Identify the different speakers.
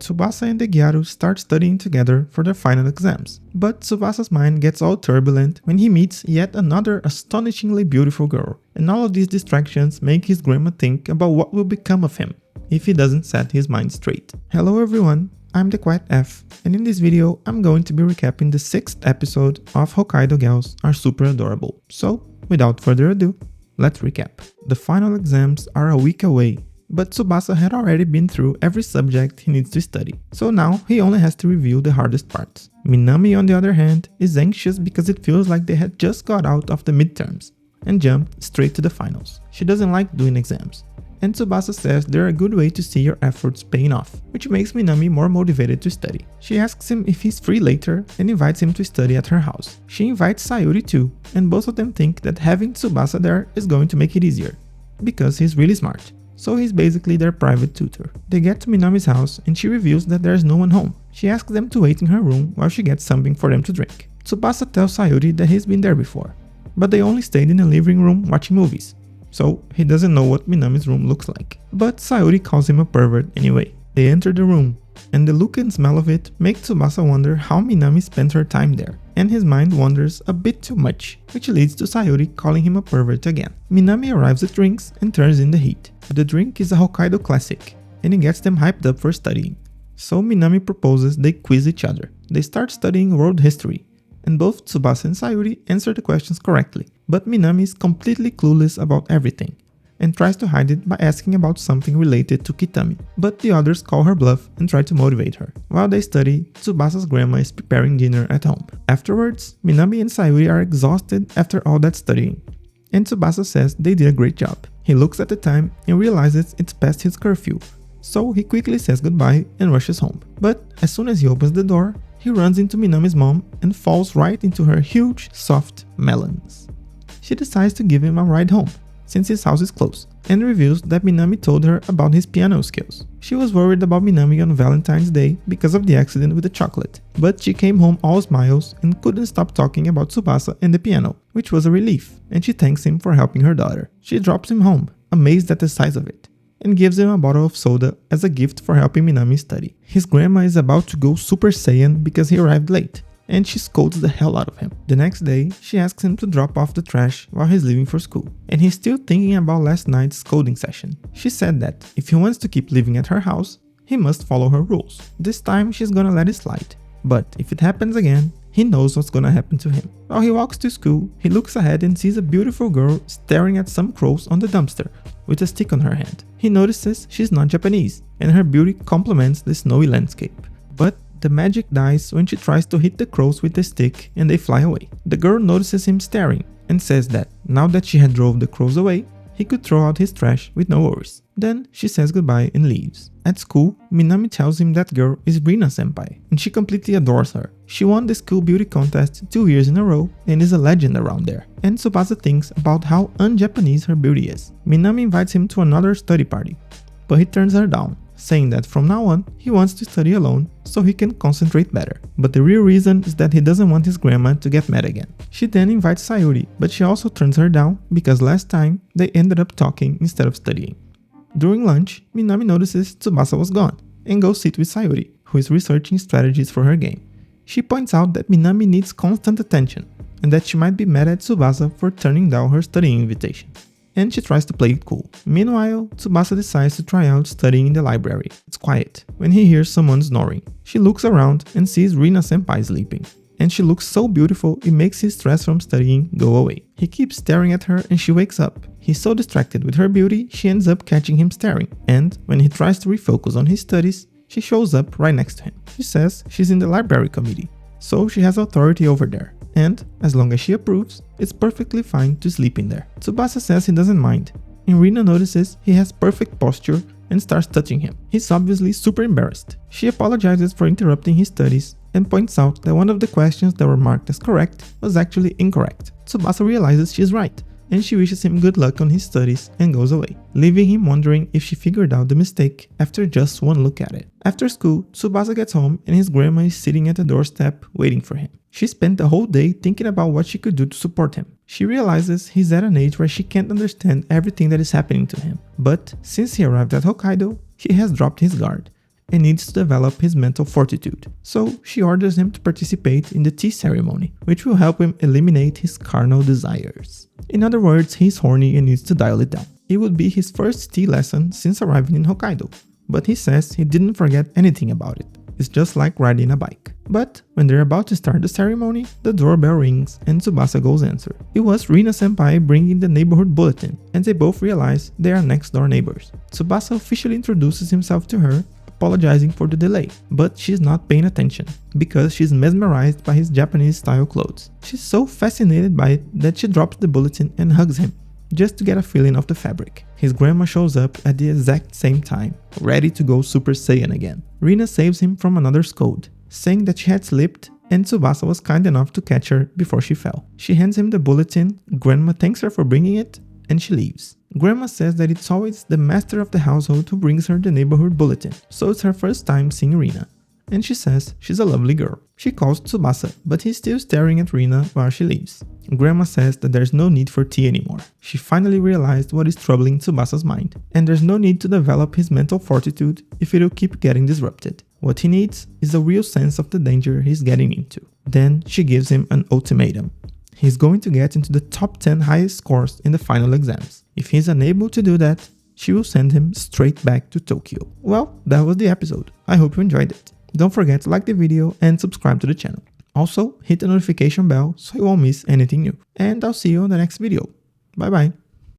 Speaker 1: Tsubasa and Gyaru start studying together for their final exams. But Tsubasa's mind gets all turbulent when he meets yet another astonishingly beautiful girl, and all of these distractions make his grandma think about what will become of him if he doesn't set his mind straight. Hello everyone, I'm the Quiet F, and in this video I'm going to be recapping the 6th episode of Hokkaido Girls Are Super Adorable. So, without further ado, let's recap. The final exams are a week away, but Tsubasa had already been through every subject he needs to study, so now he only has to review the hardest parts. Minami, on the other hand, is anxious because it feels like they had just got out of the midterms and jumped straight to the finals. She doesn't like doing exams, and Tsubasa says they're a good way to see your efforts paying off, which makes Minami more motivated to study. She asks him if he's free later and invites him to study at her house. She invites Sayuri too, and both of them think that having Tsubasa there is going to make it easier, because he's really smart. So he's basically their private tutor. They get to Minami's house and she reveals that there's no one home. She asks them to wait in her room while she gets something for them to drink. Tsubasa tells Sayuri that he's been there before, but they only stayed in the living room watching movies, so he doesn't know what Minami's room looks like. But Sayuri calls him a pervert anyway. They enter the room, and the look and smell of it make Tsubasa wonder how Minami spent her time there, and his mind wanders a bit too much, which leads to Sayuri calling him a pervert again. Minami arrives at drinks and turns in the heat. The drink is a Hokkaido classic, and it gets them hyped up for studying. So Minami proposes they quiz each other. They start studying world history, and both Tsubasa and Sayuri answer the questions correctly. But Minami is completely clueless about everything, and tries to hide it by asking about something related to Kitami. But the others call her bluff and try to motivate her. While they study, Tsubasa's grandma is preparing dinner at home. Afterwards, Minami and Sayuri are exhausted after all that studying, and Tsubasa says they did a great job. He looks at the time and realizes it's past his curfew, so he quickly says goodbye and rushes home. But as soon as he opens the door, he runs into Minami's mom and falls right into her huge, soft melons. She decides to give him a ride home, since his house is close, and reveals that Minami told her about his piano skills. She was worried about Minami on Valentine's Day because of the accident with the chocolate, but she came home all smiles and couldn't stop talking about Tsubasa and the piano, which was a relief, and she thanks him for helping her daughter. She drops him home, amazed at the size of it, and gives him a bottle of soda as a gift for helping Minami study. His grandma is about to go Super Saiyan because he arrived late, and she scolds the hell out of him. The next day, she asks him to drop off the trash while he's leaving for school, and he's still thinking about last night's scolding session. She said that if he wants to keep living at her house, he must follow her rules. This time she's gonna let it slide, but if it happens again, he knows what's gonna happen to him. While he walks to school, he looks ahead and sees a beautiful girl staring at some crows on the dumpster with a stick on her hand. He notices she's not Japanese, and her beauty complements the snowy landscape. But the magic dies when she tries to hit the crows with the stick and they fly away. The girl notices him staring and says that now that she had drove the crows away, he could throw out his trash with no worries. Then she says goodbye and leaves. At school, Minami tells him that girl is Rina senpai, and she completely adores her. She won the school beauty contest 2 years in a row and is a legend around there. And Tsubasa thinks about how un-Japanese her beauty is. Minami invites him to another study party, but he turns her down, saying that from now on, he wants to study alone so he can concentrate better. But the real reason is that he doesn't want his grandma to get mad again. She then invites Sayuri, but she also turns her down because last time they ended up talking instead of studying. During lunch, Minami notices Tsubasa was gone and goes sit with Sayuri, who is researching strategies for her game. She points out that Minami needs constant attention and that she might be mad at Tsubasa for turning down her studying invitation, and she tries to play it cool. Meanwhile, Tsubasa decides to try out studying in the library. It's quiet when he hears someone snoring. She looks around and sees Rina senpai sleeping, and she looks so beautiful it makes his stress from studying go away. He keeps staring at her and she wakes up. He's so distracted with her beauty, she ends up catching him staring, and when he tries to refocus on his studies, she shows up right next to him. She says she's in the library committee, so she has authority over there, and as long as she approves, it's perfectly fine to sleep in there. Tsubasa says he doesn't mind, and Rina notices he has perfect posture and starts touching him. He's obviously super embarrassed. She apologizes for interrupting his studies and points out that one of the questions that were marked as correct was actually incorrect. Tsubasa realizes she's right, and she wishes him good luck on his studies and goes away, leaving him wondering if she figured out the mistake after just one look at it. After school, Tsubasa gets home and his grandma is sitting at the doorstep waiting for him. She spent the whole day thinking about what she could do to support him. She realizes he's at an age where she can't understand everything that is happening to him, but since he arrived at Hokkaido, he has dropped his guard and needs to develop his mental fortitude. So she orders him to participate in the tea ceremony, which will help him eliminate his carnal desires. In other words, he's horny and needs to dial it down. It would be his first tea lesson since arriving in Hokkaido, but he says he didn't forget anything about it. It's just like riding a bike. But when they're about to start the ceremony, the doorbell rings and Tsubasa goes answer. It was Rina-senpai bringing the neighborhood bulletin, and they both realize they are next door neighbors. Tsubasa officially introduces himself to her, apologizing for the delay, but she's not paying attention because she's mesmerized by his Japanese-style clothes. She's so fascinated by it that she drops the bulletin and hugs him, just to get a feeling of the fabric. His grandma shows up at the exact same time, ready to go Super Saiyan again. Rina saves him from another scold, saying that she had slipped and Tsubasa was kind enough to catch her before she fell. She hands him the bulletin, Grandma thanks her for bringing it, and she leaves. Grandma says that it's always the master of the household who brings her the neighborhood bulletin, so it's her first time seeing Rina. And she says she's a lovely girl. She calls Tsubasa, but he's still staring at Rina while she leaves. Grandma says that there's no need for tea anymore. She finally realized what is troubling Tsubasa's mind, and there's no need to develop his mental fortitude if it'll keep getting disrupted. What he needs is a real sense of the danger he's getting into. Then she gives him an ultimatum. He's going to get into the top 10 highest scores in the final exams. If he's unable to do that, she will send him straight back to Tokyo. Well, that was the episode. I hope you enjoyed it. Don't forget to like the video and subscribe to the channel. Also, hit the notification bell so you won't miss anything new. And I'll see you on the next video. Bye bye.